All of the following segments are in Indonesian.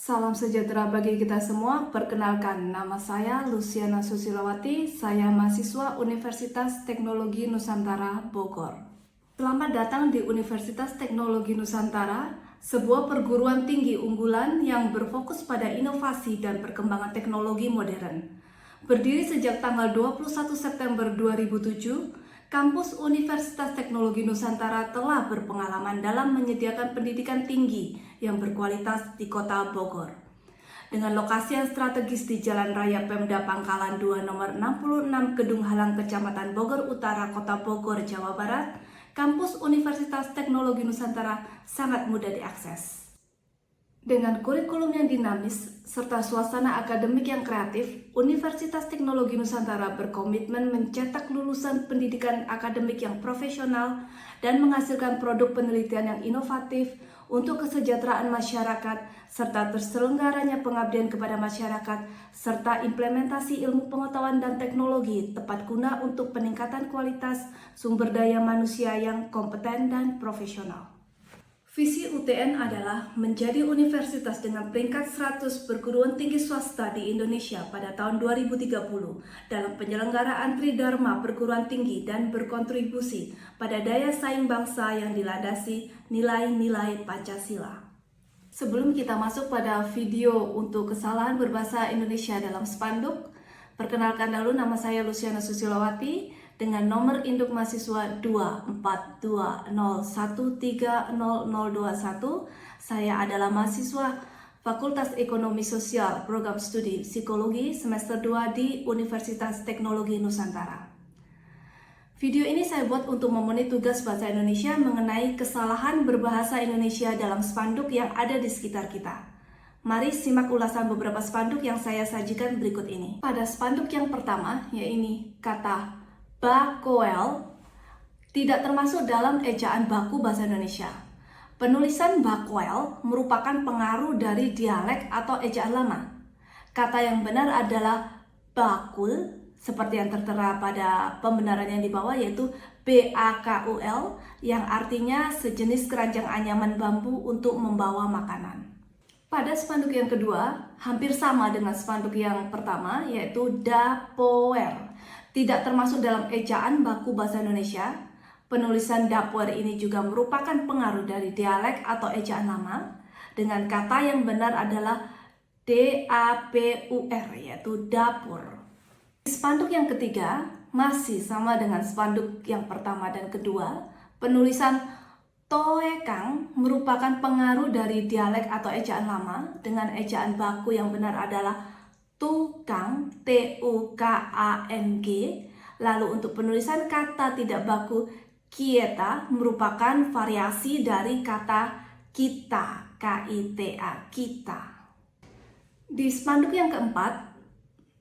Salam sejahtera bagi kita semua. Perkenalkan, nama saya Luciana Susilawati. Saya mahasiswa Universitas Teknologi Nusantara Bogor. Selamat datang di Universitas Teknologi Nusantara, sebuah perguruan tinggi unggulan yang berfokus pada inovasi dan perkembangan teknologi modern. Berdiri sejak tanggal 21 September 2007, Kampus Universitas Teknologi Nusantara telah berpengalaman dalam menyediakan pendidikan tinggi yang berkualitas di Kota Bogor. Dengan lokasi yang strategis di Jalan Raya Pemda Pangkalan 2 nomor 66 Gedung Halang Kecamatan Bogor Utara, Kota Bogor, Jawa Barat, Kampus Universitas Teknologi Nusantara sangat mudah diakses. Dengan kurikulum yang dinamis serta suasana akademik yang kreatif, Universitas Teknologi Nusantara berkomitmen mencetak lulusan pendidikan akademik yang profesional dan menghasilkan produk penelitian yang inovatif untuk kesejahteraan masyarakat serta terselenggaranya pengabdian kepada masyarakat serta implementasi ilmu pengetahuan dan teknologi tepat guna untuk peningkatan kualitas sumber daya manusia yang kompeten dan profesional. Visi UTN adalah menjadi universitas dengan peringkat 100 perguruan tinggi swasta di Indonesia pada tahun 2030 dalam penyelenggaraan Tridharma perguruan tinggi dan berkontribusi pada daya saing bangsa yang dilandasi nilai-nilai Pancasila. Sebelum kita masuk pada video untuk kesalahan berbahasa Indonesia dalam spanduk, perkenalkan dulu, nama saya Luciana Susilawati dengan nomor induk mahasiswa 24201300021. Saya adalah mahasiswa Fakultas Ekonomi Sosial Program Studi Psikologi semester 2 di Universitas Teknologi Nusantara. Video ini saya buat untuk memenuhi tugas bahasa Indonesia mengenai kesalahan berbahasa Indonesia dalam spanduk yang ada di sekitar kita. Mari simak ulasan beberapa spanduk yang saya sajikan berikut ini. Pada spanduk yang pertama, yaitu kata bakoel tidak termasuk dalam ejaan baku bahasa Indonesia. Penulisan bakoel merupakan pengaruh dari dialek atau ejaan lama. Kata yang benar adalah bakul, seperti yang tertera pada pembenaran yang di bawah, yaitu BAKUL, yang artinya sejenis keranjang anyaman bambu untuk membawa makanan. Pada spanduk yang kedua, hampir sama dengan spanduk yang pertama, yaitu dapoer. Tidak termasuk dalam ejaan baku bahasa Indonesia. Penulisan dapoer ini juga merupakan pengaruh dari dialek atau ejaan lama, dengan kata yang benar adalah DAPUR, yaitu dapur. Spanduk yang ketiga masih sama dengan spanduk yang pertama dan kedua. Penulisan toekang merupakan pengaruh dari dialek atau ejaan lama, dengan ejaan baku yang benar adalah tukang, TUKANG. Lalu untuk penulisan kata tidak baku kieta merupakan variasi dari kata kita, KITA, kita. Di spanduk yang keempat,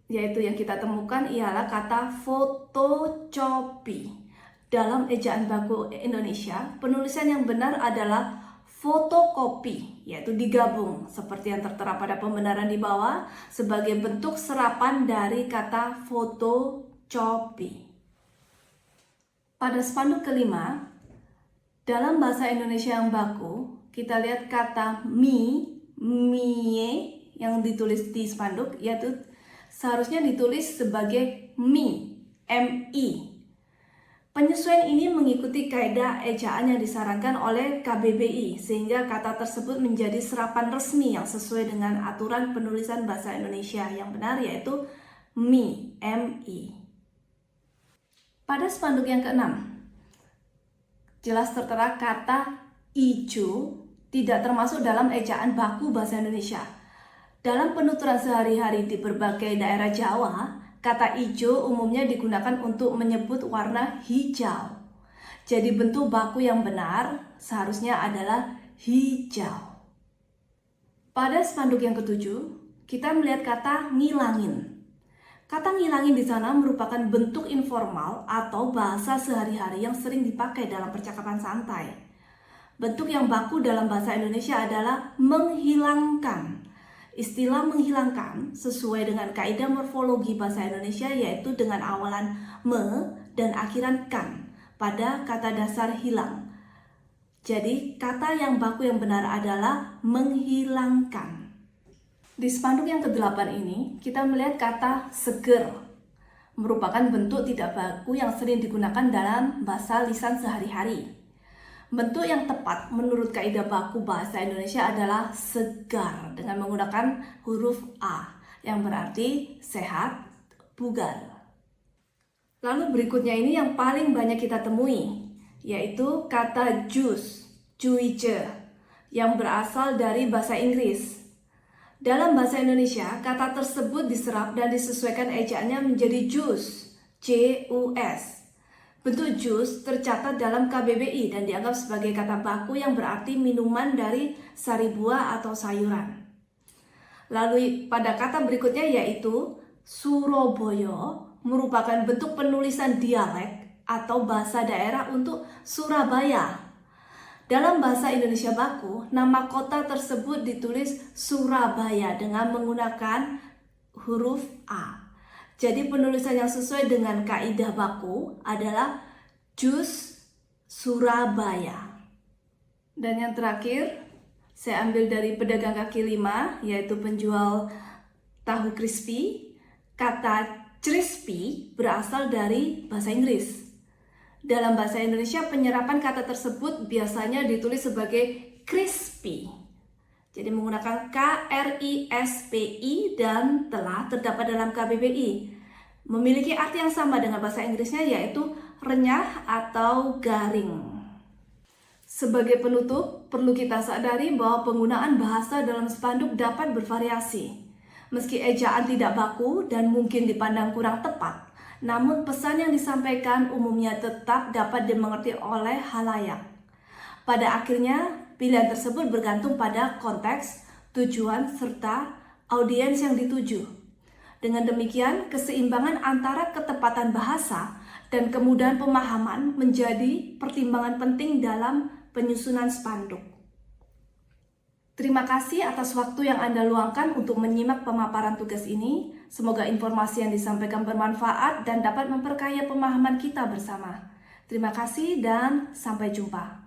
yaitu yang kita temukan ialah kata fotokopi. Dalam ejaan baku Indonesia, penulisan yang benar adalah fotokopi, yaitu digabung seperti yang tertera pada pembenaran di bawah sebagai bentuk serapan dari kata fotokopi. Pada spanduk kelima, dalam bahasa Indonesia yang baku, kita lihat kata mie yang ditulis di spanduk, yaitu seharusnya ditulis sebagai mi, MI. Penyesuaian ini mengikuti kaidah ejaan yang disarankan oleh KBBI, sehingga kata tersebut menjadi serapan resmi yang sesuai dengan aturan penulisan bahasa Indonesia yang benar, yaitu mi, MI. Pada spanduk yang keenam, jelas tertera kata ijo tidak termasuk dalam ejaan baku bahasa Indonesia. Dalam penuturan sehari-hari di berbagai daerah Jawa, kata ijo umumnya digunakan untuk menyebut warna hijau. Jadi bentuk baku yang benar seharusnya adalah hijau. Pada spanduk yang ketujuh, kita melihat kata ngilangin. Kata ngilangin di sana merupakan bentuk informal atau bahasa sehari-hari yang sering dipakai dalam percakapan santai. Bentuk yang baku dalam bahasa Indonesia adalah menghilangkan. Istilah menghilangkan sesuai dengan kaidah morfologi bahasa Indonesia, yaitu dengan awalan me dan akhiran kan pada kata dasar hilang. Jadi kata yang baku yang benar adalah menghilangkan. Di spanduk yang ke-8 ini, kita melihat kata seger, merupakan bentuk tidak baku yang sering digunakan dalam bahasa lisan sehari-hari. Bentuk yang tepat menurut kaidah baku bahasa Indonesia adalah segar dengan menggunakan huruf A yang berarti sehat, bugar. Lalu berikutnya ini yang paling banyak kita temui, yaitu kata jus, juice, yang berasal dari bahasa Inggris. Dalam bahasa Indonesia, kata tersebut diserap dan disesuaikan ejaannya menjadi jus, J-U-S. Bentuk jus tercatat dalam KBBI dan dianggap sebagai kata baku yang berarti minuman dari sari buah atau sayuran. Lalu pada kata berikutnya yaitu Surabaya merupakan bentuk penulisan dialek atau bahasa daerah untuk Surabaya. Dalam bahasa Indonesia baku, nama kota tersebut ditulis Surabaya dengan menggunakan huruf A. Jadi penulisan yang sesuai dengan kaidah baku adalah jus Surabaya. Dan yang terakhir, saya ambil dari pedagang kaki lima, yaitu penjual tahu crispy. Kata crispy berasal dari bahasa Inggris. Dalam bahasa Indonesia, penyerapan kata tersebut biasanya ditulis sebagai crispy. Jadi menggunakan KRISPI dan telah terdapat dalam KBBI. Memiliki arti yang sama dengan bahasa Inggrisnya yaitu renyah atau garing. Sebagai penutup, perlu kita sadari bahwa penggunaan bahasa dalam spanduk dapat bervariasi. Meski ejaan tidak baku dan mungkin dipandang kurang tepat, namun pesan yang disampaikan umumnya tetap dapat dimengerti oleh halayak. Pada akhirnya, pilihan tersebut bergantung pada konteks, tujuan, serta audiens yang dituju. Dengan demikian, keseimbangan antara ketepatan bahasa dan kemudahan pemahaman menjadi pertimbangan penting dalam penyusunan spanduk. Terima kasih atas waktu yang Anda luangkan untuk menyimak pemaparan tugas ini. Semoga informasi yang disampaikan bermanfaat dan dapat memperkaya pemahaman kita bersama. Terima kasih dan sampai jumpa.